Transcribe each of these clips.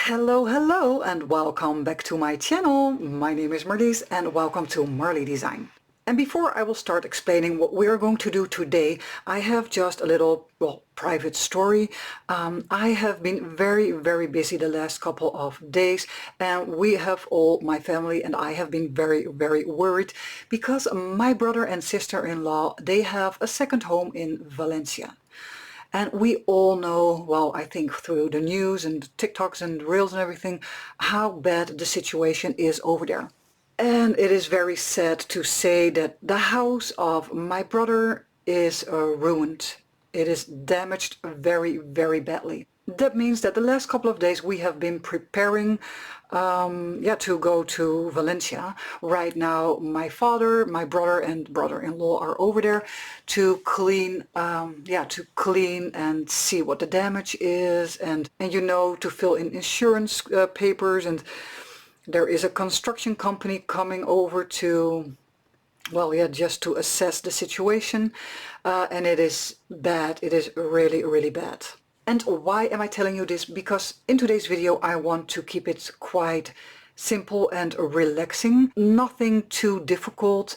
Hello and welcome back to my channel. My name is Marlies and welcome to Marlie Design. And before I will start explaining what we are going to do today, I have just a little, private story. I have been very busy the last couple of days, and my family and I have been very worried because my brother and sister-in-law, they have a second home in Valencia. And we all know, well, I think through the news and TikToks and Reels and everything, how bad the situation is over there. And it is very sad to say that the house of my brother is ruined. It is damaged very badly. That means that the last couple of days we have been preparing to go to Valencia. Right now my father, my brother and brother-in-law are over there to clean and see what the damage is and to fill in insurance papers. And there is a construction company coming over to just to assess the situation, and it is bad. It is really bad. And why am I telling you this? Because in today's video I want to keep it quite simple and relaxing, nothing too difficult,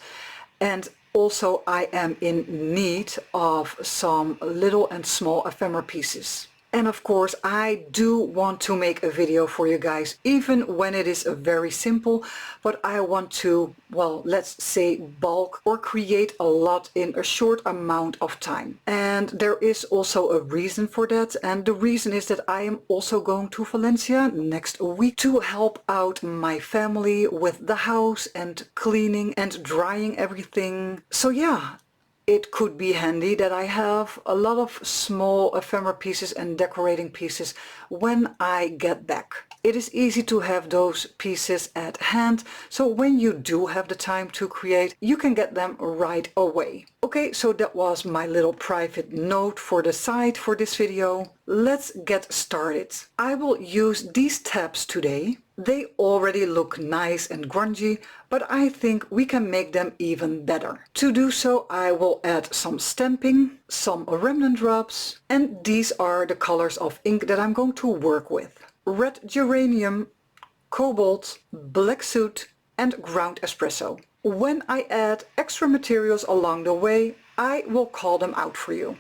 and also I am in need of some little and small ephemera pieces. And of course I do want to make a video for you guys, even when it is very simple, but I want to, let's say bulk or create a lot in a short amount of time. And there is also a reason for that, and the reason is that I am also going to Valencia next week to help out my family with the house and cleaning and drying everything. So yeah, it could be handy that I have a lot of small ephemera pieces and decorating pieces when I get back. It is easy to have those pieces at hand, so when you do have the time to create, you can get them right away. Okay, so that was my little private note for the side for this video. Let's get started. I will use these tabs today. They already look nice and grungy, but I think we can make them even better. To do so, I will add some stamping, some remnant drops, and these are the colors of ink that I'm going to work with. Red Geranium, Cobalt, Black Soot, and Ground Espresso. When I add extra materials along the way, I will call them out for you.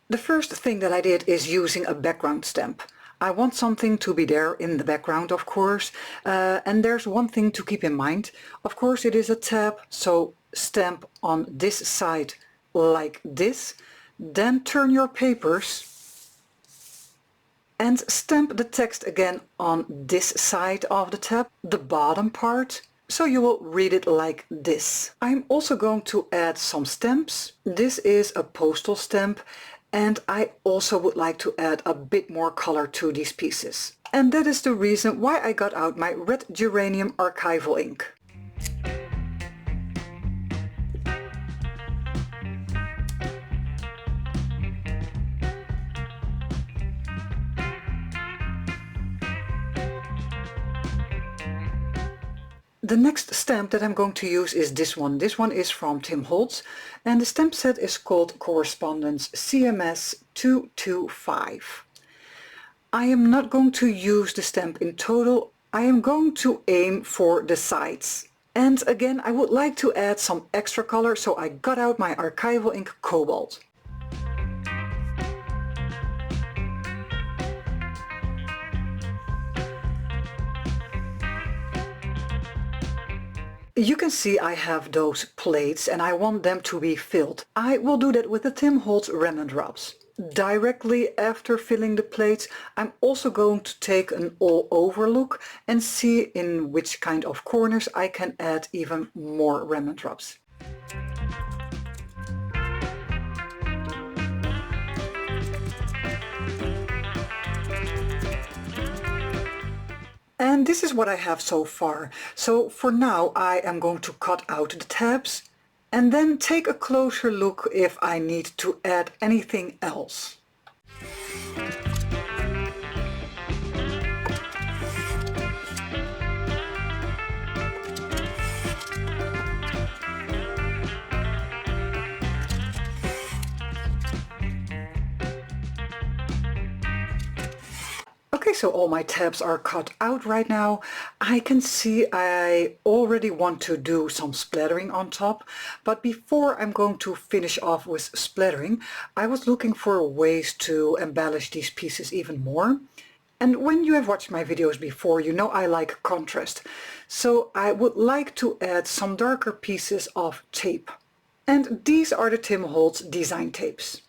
The first thing that I did is using a background stamp. I want something to be there in the background, of course, and there's one thing to keep in mind. Of course it is a tab, so stamp on this side like this, then turn your papers and stamp the text again on this side of the tab, the bottom part, so you will read it like this. I'm also going to add some stamps. This is a postal stamp, and I also would like to add a bit more color to these pieces. And that is the reason why I got out my Red Geranium Archival ink. The next stamp that I'm going to use is this one. This one is from Holtz, and the stamp set is called Correspondence CMS 225. I am not going to use the stamp in total. I am going to aim for the sides. And again, I would like to add some extra color, so I got out my Archival Ink Cobalt. You can see I have those plates and I want them to be filled. I will do that with the Holtz remnant drops. Directly after filling the plates, I'm also going to take an all-over look and see in which kind of corners I can add even more remnant drops. And this is what I have so far. So for now I am going to cut out the tabs and then take a closer look if I need to add anything else. Okay, so all my tabs are cut out right now. I can see I already want to do some splattering on top, but before I'm going to finish off with splattering, I was looking for ways to embellish these pieces even more. And when you have watched my videos before, you know I like contrast. So I would like to add some darker pieces of tape. And these are the Tim Holtz design tapes.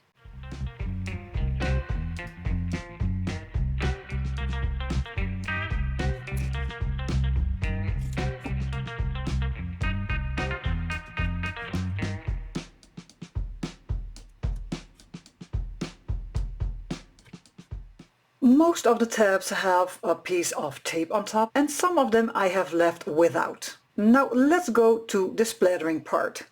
Most of the tabs have a piece of tape on top, and some of them I have left without. Now let's go to the splattering part.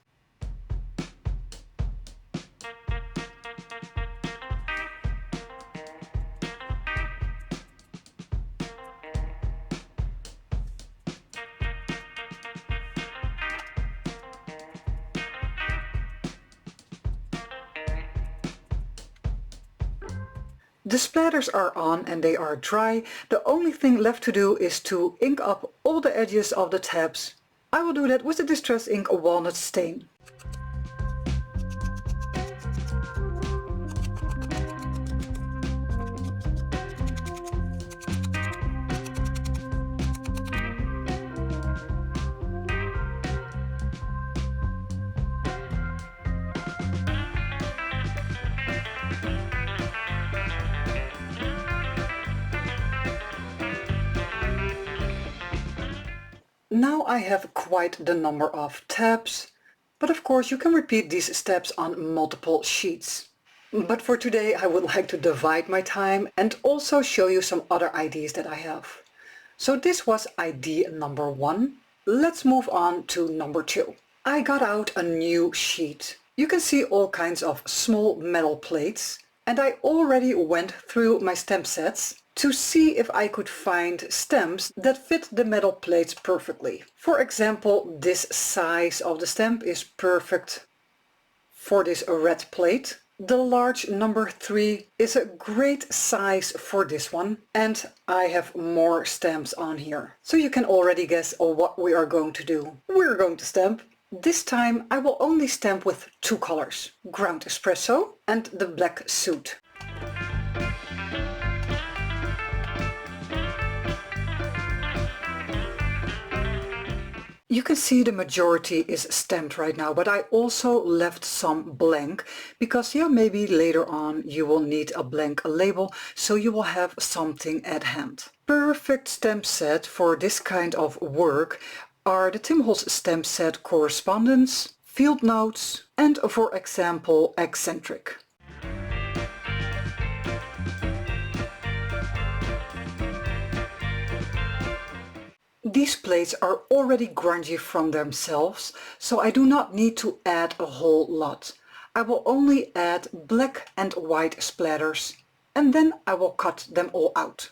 The splatters are on and they are dry. The only thing left to do is to ink up all the edges of the tabs. I will do that with the Distress Ink Walnut Stain. Now I have quite the number of tabs, but of course you can repeat these steps on multiple sheets. But for today I would like to divide my time and also show you some other ideas that I have. So this was idea number 1. Let's move on to number 2. I got out a new sheet. You can see all kinds of small metal plates, and I already went through my stamp sets to see if I could find stamps that fit the metal plates perfectly. For example, this size of the stamp is perfect for this red plate. The large number 3 is a great size for this one, and I have more stamps on here. So you can already guess what we are going to do. We're going to stamp. This time I will only stamp with 2 colors, ground espresso and the black Soot. You can see the majority is stamped right now, but I also left some blank because maybe later on you will need a blank label, so you will have something at hand. Perfect stamp set for this kind of work are the Tim Holtz stamp set Correspondence, Field Notes, and for example Eccentric. These plates are already grungy from themselves, so I do not need to add a whole lot. I will only add black and white splatters, and then I will cut them all out.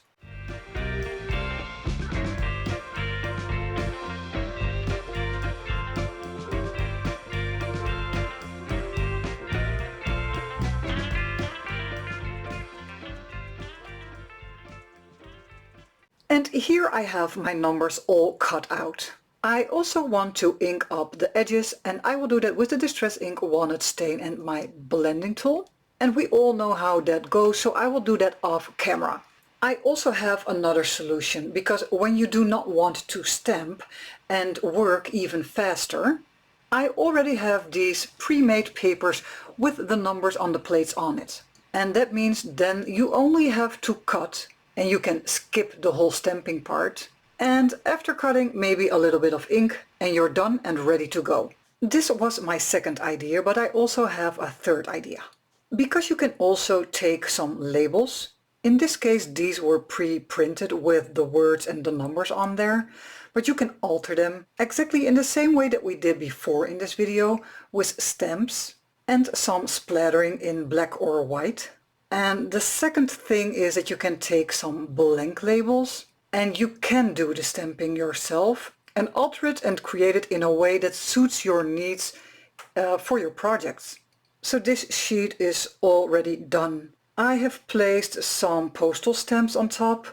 And here I have my numbers all cut out. I also want to ink up the edges, and I will do that with the Distress Ink Walnut Stain and my blending tool. And we all know how that goes, so I will do that off camera. I also have another solution, because when you do not want to stamp and work even faster, I already have these pre-made papers with the numbers on the plates on it. And that means then you only have to cut, and you can skip the whole stamping part. And after cutting, maybe a little bit of ink, and you're done and ready to go. This was my second idea, but I also have a third idea. Because you can also take some labels. In this case, these were pre-printed with the words and the numbers on there, but you can alter them exactly in the same way that we did before in this video, with stamps and some splattering in black or white. And the second thing is that you can take some blank labels and you can do the stamping yourself and alter it and create it in a way that suits your needs for your projects. So this sheet is already done. I have placed some postal stamps on top,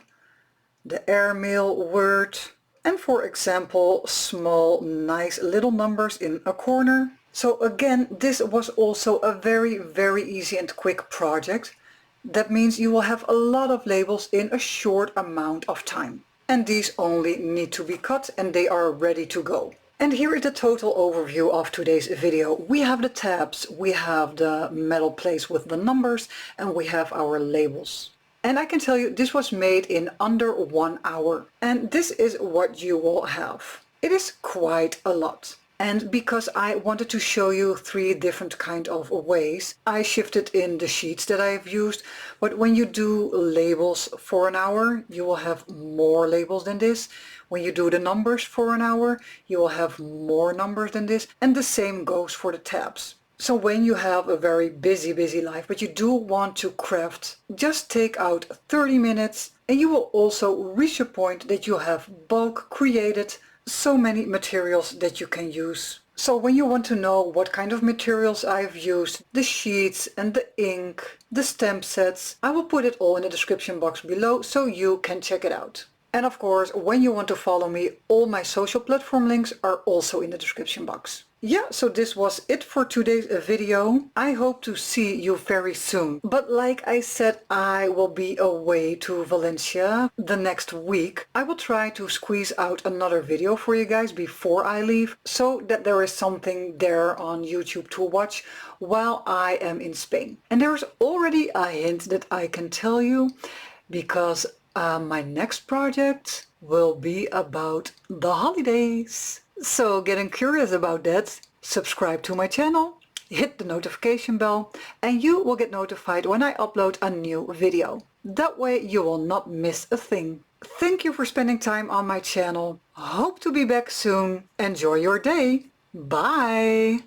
the airmail word, and for example, small, nice little numbers in a corner. So again, this was also a very easy and quick project. That means you will have a lot of labels in a short amount of time. And these only need to be cut and they are ready to go. And here is the total overview of today's video. We have the tabs, we have the metal plates with the numbers, and we have our labels. And I can tell you this was made in under 1 hour. And this is what you will have. It is quite a lot. And because I wanted to show you 3 different kind of ways, I shifted in the sheets that I've used. But when you do labels for an hour, you will have more labels than this. When you do the numbers for an hour, you will have more numbers than this. And the same goes for the tabs. So when you have a very busy life, but you do want to craft, just take out 30 minutes and you will also reach a point that you have bulk created so many materials that you can use. So when you want to know what kind of materials I've used, the sheets and the ink, the stamp sets, I will put it all in the description box below so you can check it out. And of course, when you want to follow me, all my social platform links are also in the description box. Yeah, so this was it for today's video. I hope to see you very soon. But like I said, I will be away to Valencia the next week. I will try to squeeze out another video for you guys before I leave, so that there is something there on YouTube to watch while I am in Spain. And there is already a hint that I can tell you, because my next project will be about the holidays. So getting curious about that, subscribe to my channel, hit the notification bell, and you will get notified when I upload a new video. That way you will not miss a thing. Thank you for spending time on my channel. Hope to be back soon. Enjoy your day. Bye!